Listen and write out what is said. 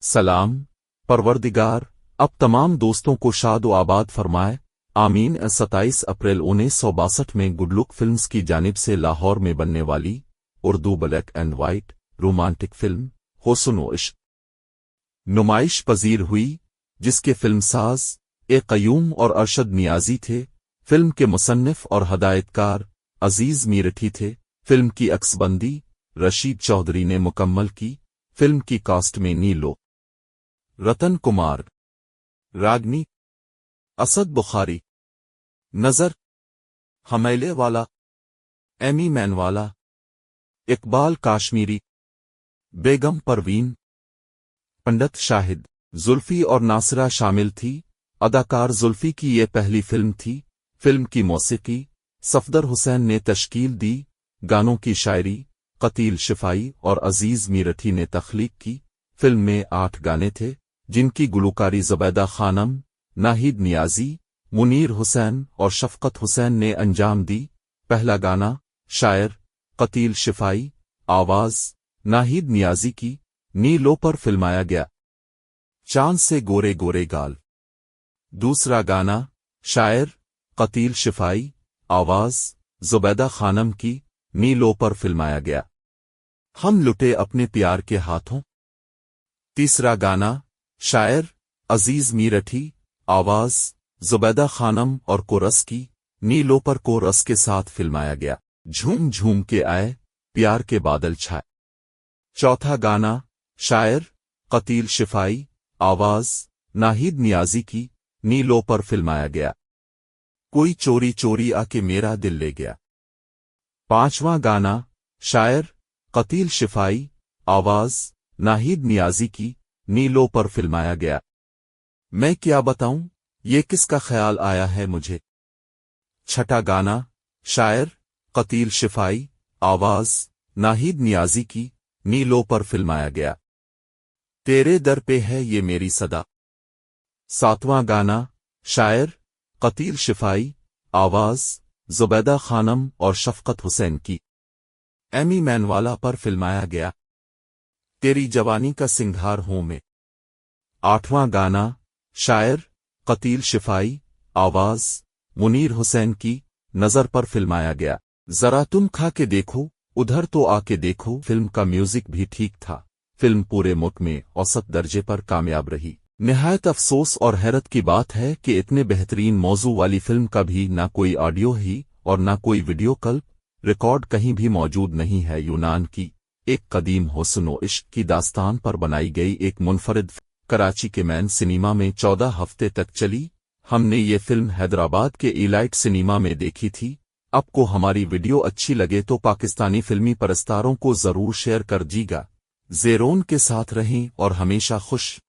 सलाम, परवरदिगार अब तमाम दोस्तों को शाद व आबाद फरमाए, आमीन। 27 अप्रैल 1962 में गुडलुक फिल्म्स की जानिब से लाहौर में बनने वाली Urdu black and white romantic film हुस्न व इश्क नुमाइश पजीर हुई, जिसके फिल्मसाज ए कयूम और अरशद नियाजी थे। फिल्म के मुसन्निफ और हदायतकार अजीज मीरठी थे। फिल्म की अक्सबंदी रशीद चौधरी ने मुकम्मल की। फिल्म की कास्ट में नीलो, रतन कुमार, रागनी, असद बुखारी, नजर, हमैले वाला, एमी मैनवाला, इकबाल काश्मीरी, बेगम परवीन, पंडित शाहिद, जुल्फी और नासिरा शामिल थी। अदाकार जुल्फी की ये पहली फिल्म थी। फिल्म की मौसीकी सफदर हुसैन ने तश्कील दी। गानों की शायरी कतील शिफाई और अजीज मीरठी ने तख्लीक की। फिल्म में 8 गाने थे, जिनकी गुलकारी ज़ुबैदा खानम, नाहिद नियाजी, मुनीर हुसैन और शफकत हुसैन ने अंजाम दी। पहला गाना शायर कतील शिफाई, आवाज नाहिद नियाजी की, नीलो पर फिल्माया गया, चांद से गोरे गोरे गाल। दूसरा गाना शायर कतील शिफाई, आवाज ज़ुबैदा खानम की, नीलो पर फिल्माया गया, हम लुटे अपने प्यार के हाथों। तीसरा गाना शायर अजीज मीरठी, आवाज ज़ुबैदा खानम और कोरस की, नीलो पर कोरस के साथ फिल्माया गया, झूम झूम के आए प्यार के बादल छाए। चौथा गाना शायर कतील शिफाई, आवाज नाहिद नियाजी की, नीलो पर फिल्माया गया, कोई चोरी चोरी आके मेरा दिल ले गया। पांचवां गाना शायर कतील शिफाई, आवाज नाहिद नियाजी की, नीलो पर फिल्माया गया, मैं क्या बताऊं ये किसका ख्याल आया है मुझे। छठा गाना शायर कतील शिफाई, आवाज नाहिद नियाजी की, नीलो पर फिल्माया गया, तेरे दर पे है ये मेरी सदा। सातवां गाना शायर कतील शिफाई, आवाज ज़ुबैदा खानम और शफकत हुसैन की, एमी मैनवाला पर फिल्माया गया, तेरी जवानी का सिंघार हूं मैं। आठवां गाना शायर कतील शिफाई, आवाज मुनीर हुसैन की, नजर पर फिल्माया गया, जरा तुम खा के देखो उधर तो आके देखो। फिल्म का म्यूजिक भी ठीक था। फिल्म पूरे मुल्क में औसत दर्जे पर कामयाब रही। निहायत अफसोस और हैरत की बात है कि इतने बेहतरीन मौजू वाली फिल्म का भी ना कोई ऑडियो ही और ना कोई वीडियो क्लिप रिकॉर्ड कहीं भी मौजूद नहीं है। यूनान की एक कदीम हुस्न व इश्क की दास्तान पर बनाई गई एक मुनफरिद कराची के मैन सिनेमा में 14 हफ्ते तक चली। हमने ये फिल्म हैदराबाद के इलाइट सिनेमा में देखी थी। आपको हमारी वीडियो अच्छी लगे तो पाकिस्तानी फिल्मी परस्तारों को जरूर शेयर कर दीजिएगा। ज़ेरोन के साथ रहें और हमेशा खुश